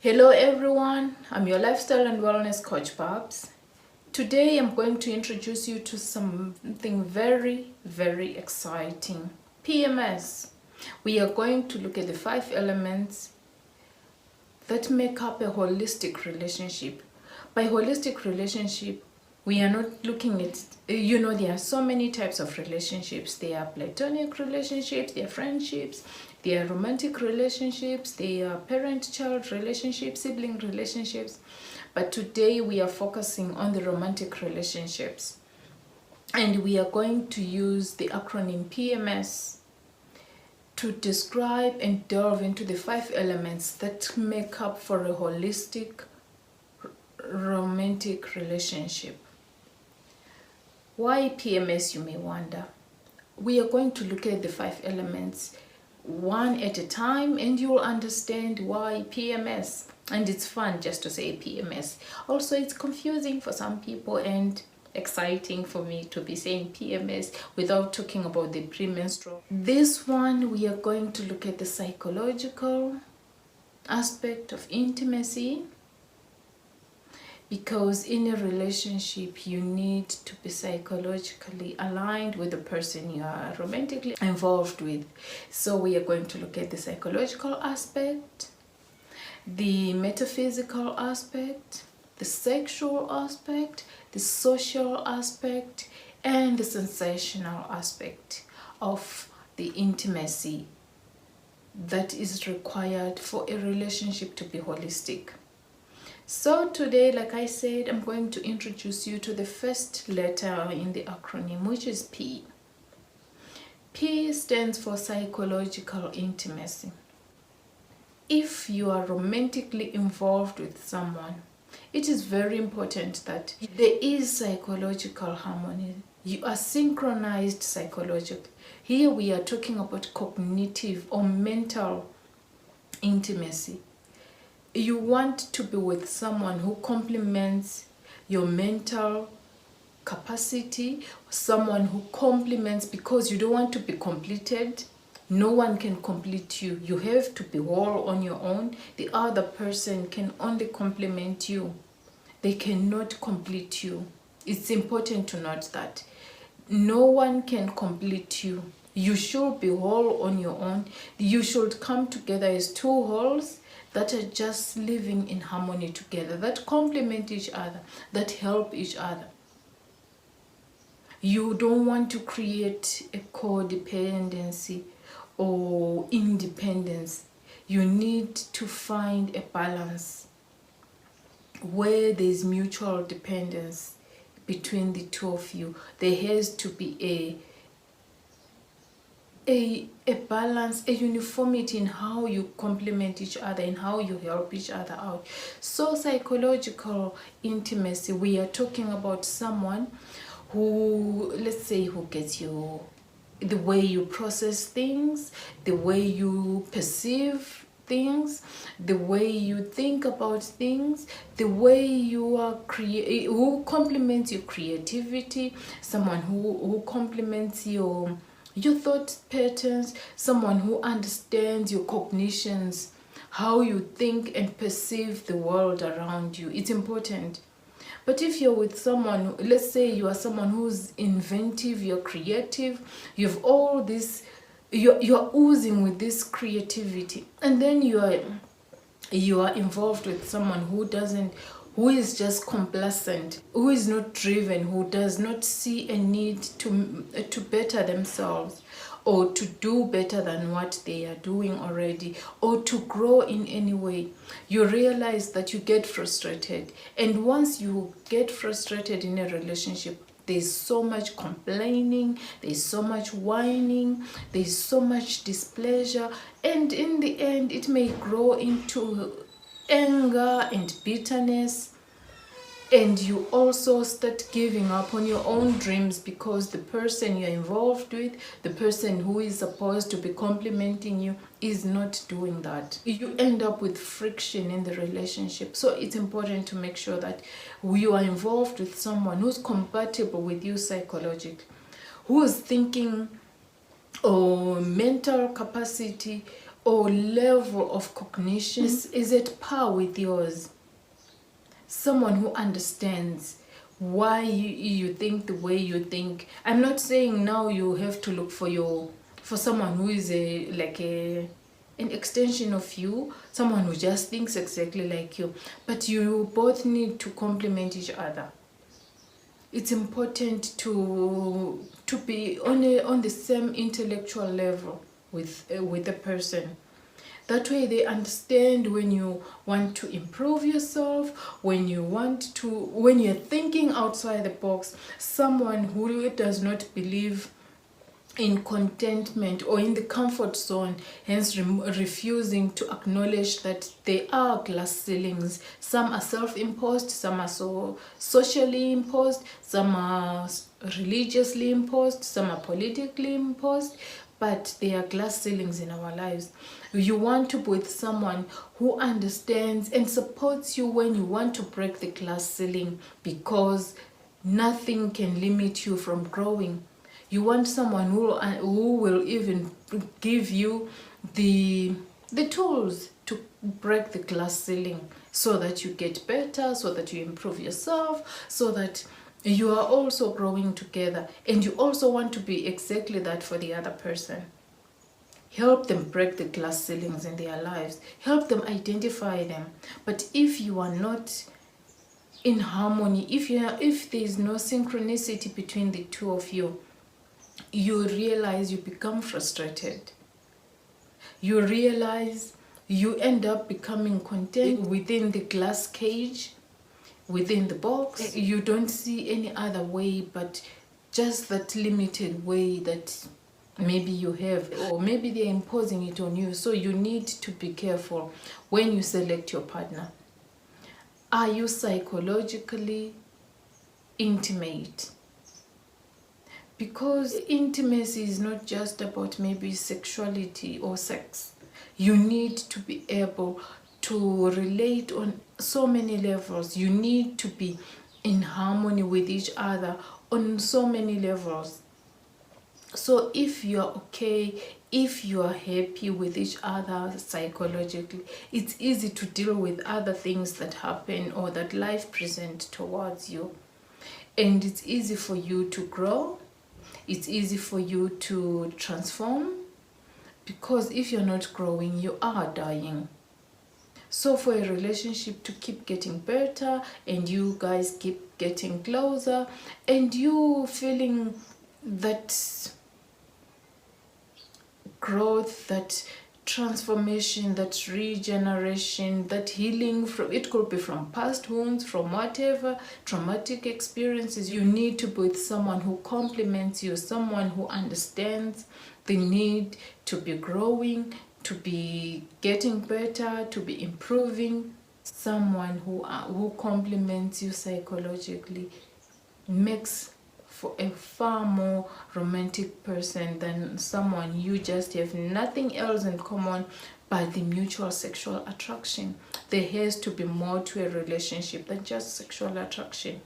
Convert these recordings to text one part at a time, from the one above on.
Hello everyone, I'm your lifestyle and wellness coach Babs. Today I'm going to introduce you to something very exciting. PMS. We are going to look at the 5 elements that make up a holistic relationship. By holistic relationship, we are not looking at, there are so many types of relationships. There are platonic relationships, there are friendships, there are romantic relationships, there are parent-child relationships, sibling relationships. But today we are focusing on the romantic relationships. And we are going to use the acronym PMS to describe and delve into the 5 elements that make up for a holistic romantic relationship. Why PMS, you may wonder? We are going to look at the 5 elements one at a time and you'll understand why PMS. And it's fun just to say PMS. Also, it's confusing for some people and exciting for me to be saying PMS without talking about the premenstrual. This one, we are going to look at the psychological aspect of intimacy, because in a relationship you need to be psychologically aligned with the person you are romantically involved with. So we are going to look at the psychological aspect, the metaphysical aspect, the sexual aspect, the social aspect, and the sensational aspect of the intimacy that is required for a relationship to be holistic. So today, like I said, I'm going to introduce you to the first letter in the acronym, which is P. P stands for psychological intimacy. If you are romantically involved with someone, it is very important that there is psychological harmony. You are synchronized psychologically. Here we are talking about cognitive or mental intimacy. You want to be with someone who complements your mental capacity, someone who complements, because you don't want to be completed. No one can complete you. You have to be whole on your own. The other person can only complement you. They cannot complete you. It's important to note that. No one can complete you. You should be whole on your own. You should come together as two wholes that are just living in harmony together, that complement each other, that help each other. You don't want to create a codependency or independence. You need to find a balance where there's mutual dependence between the two of you. There has to be a balance, a uniformity in how you complement each other and how you help each other out. So psychological intimacy, we are talking about someone who, let's say, who gets you, the way you process things, the way you perceive things, the way you think about things, the way you are who complements your creativity, someone who complements your thought patterns, someone who understands your cognitions, how you think and perceive the world around you. It's important. But if you're with someone, let's say you are someone who's inventive, you're creative, you have all this, you're oozing with this creativity, and then you are involved with someone who is just complacent, who is not driven, who does not see a need to better themselves or to do better than what they are doing already, or to grow in any way, you realize that you get frustrated. And once you get frustrated in a relationship, there's so much complaining, there's so much whining, there's so much displeasure, and in the end it may grow into anger and bitterness, and you also start giving up on your own dreams because the person you're involved with, the person who is supposed to be complimenting you, is not doing that. You end up with friction in the relationship. So it's important to make sure that you are involved with someone who's compatible with you psychologically, who is thinking or mental capacity or level of cognition is at par with yours. Someone who understands why you think the way you think. I'm not saying now you have to look for someone who is an extension of you, someone who just thinks exactly like you, but you both need to complement each other. It's important to be on the same intellectual level with a person. That way they understand when you want to improve yourself, when you're thinking outside the box. Someone who does not believe in contentment or in the comfort zone, hence refusing to acknowledge that there are glass ceilings. Some are self-imposed, some are socially imposed, some are religiously imposed, some are politically imposed, but there are glass ceilings in our lives. You want to be with someone who understands and supports you when you want to break the glass ceiling, because nothing can limit you from growing. You want someone who will even give you the tools to break the glass ceiling, so that you get better, so that you improve yourself, so that you are also growing together, and you also want to be exactly that for the other person. Help them break the glass ceilings in their lives. Help them identify them. But if you are not in harmony, if there is no synchronicity between the two of you, you realize you become frustrated. You realize you end up becoming content within the glass cage, within the box. You don't see any other way but just that limited way that maybe you have, or maybe they're imposing it on you. So you need to be careful when you select your partner. Are you psychologically intimate? Because intimacy is not just about maybe sexuality or sex. You need to be able to relate on so many levels. You need to be in harmony with each other on so many levels. So if you're okay, if you are happy with each other psychologically, it's easy to deal with other things that happen or that life presents towards you. And it's easy for you to grow. It's easy for you to transform. Because if you're not growing, you are dying. So for a relationship to keep getting better, and you guys keep getting closer, and you feeling that growth, that transformation, that regeneration, that healing, it could be from past wounds, from whatever traumatic experiences, you need to be with someone who complements you, someone who understands the need to be growing, to be getting better, to be improving. Someone who complements you psychologically makes for a far more romantic person than someone you just have nothing else in common but the mutual sexual attraction. There has to be more to a relationship than just sexual attraction.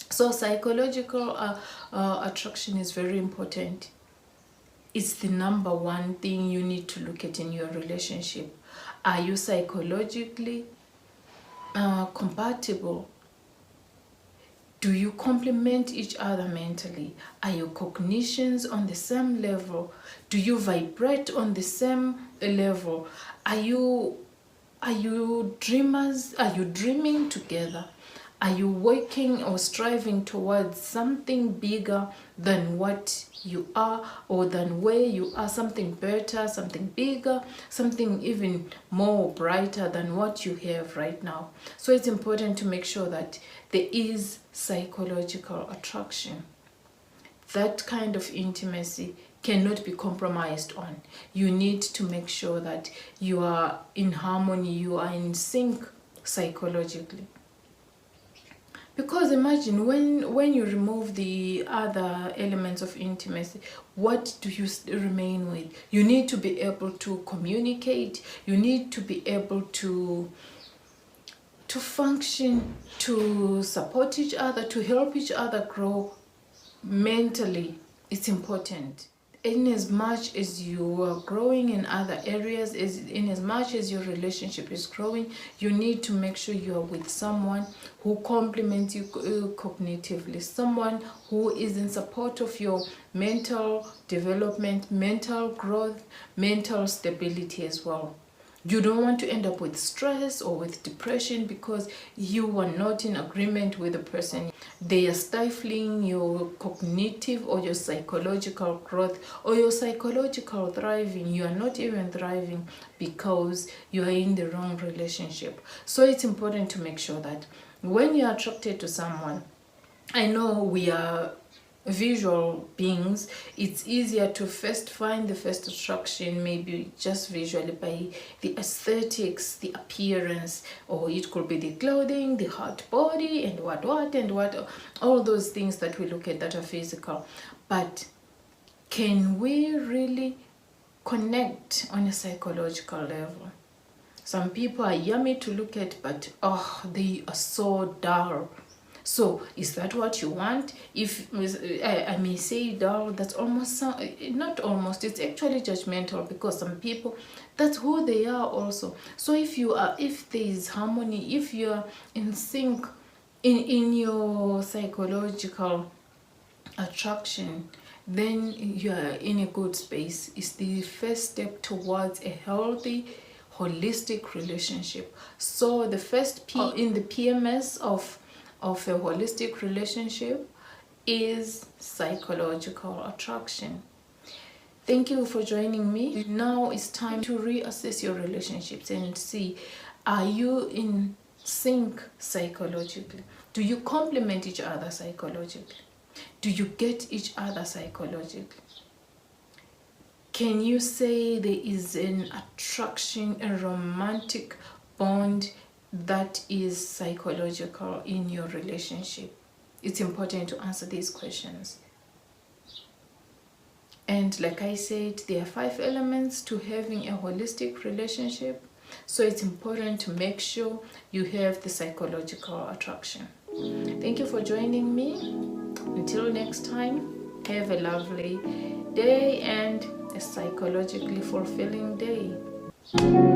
So psychological attraction is very important. It's the number one thing you need to look at in your relationship. Are you psychologically compatible? Do you complement each other mentally? Are your cognitions on the same level? Do you vibrate on the same level? Are you dreamers? Are you dreaming together? Are you working or striving towards something bigger than what you are, or than where you are, something better, something bigger, something even more brighter than what you have right now? So it's important to make sure that there is psychological attraction. That kind of intimacy cannot be compromised on. You need to make sure that you are in harmony, you are in sync psychologically. Because imagine when you remove the other elements of intimacy, what do you remain with? You need to be able to communicate. You need to be able to function, to support each other, to help each other grow mentally. It's important. in as much as you are growing in other areas, in as much as your relationship is growing, you need to make sure you are with someone who complements you cognitively, someone who is in support of your mental development, mental growth, mental stability as well. You don't want to end up with stress or with depression because you are not in agreement with the person. They are stifling your cognitive or your psychological growth or your psychological thriving. You are not even thriving because you are in the wrong relationship. So it's important to make sure that when you are attracted to someone, I know we are visual beings, it's easier to first find the first attraction maybe just visually by the aesthetics, the appearance, or it could be the clothing, the hot body, and what all those things that we look at that are physical. But can we really connect on a psychological level? Some people are yummy to look at, but they are so dull. So is that what you want? If I may say dull, that's almost not almost, it's actually judgmental, because some people, that's who they are also. So if there is harmony, if you're in sync in your psychological attraction, then you are in a good space. It's the first step towards a healthy holistic relationship. So the first P in the PMS of a holistic relationship is psychological attraction. Thank you for joining me. Now it's time to reassess your relationships and see, are you in sync psychologically? Do you complement each other psychologically? Do you get each other psychologically? Can you say there is an attraction, a romantic bond that is psychological in your relationship? It's important to answer these questions. And like I said, there are 5 elements to having a holistic relationship. So it's important to make sure you have the psychological attraction. Thank you for joining me. Until next time, have a lovely day and a psychologically fulfilling day.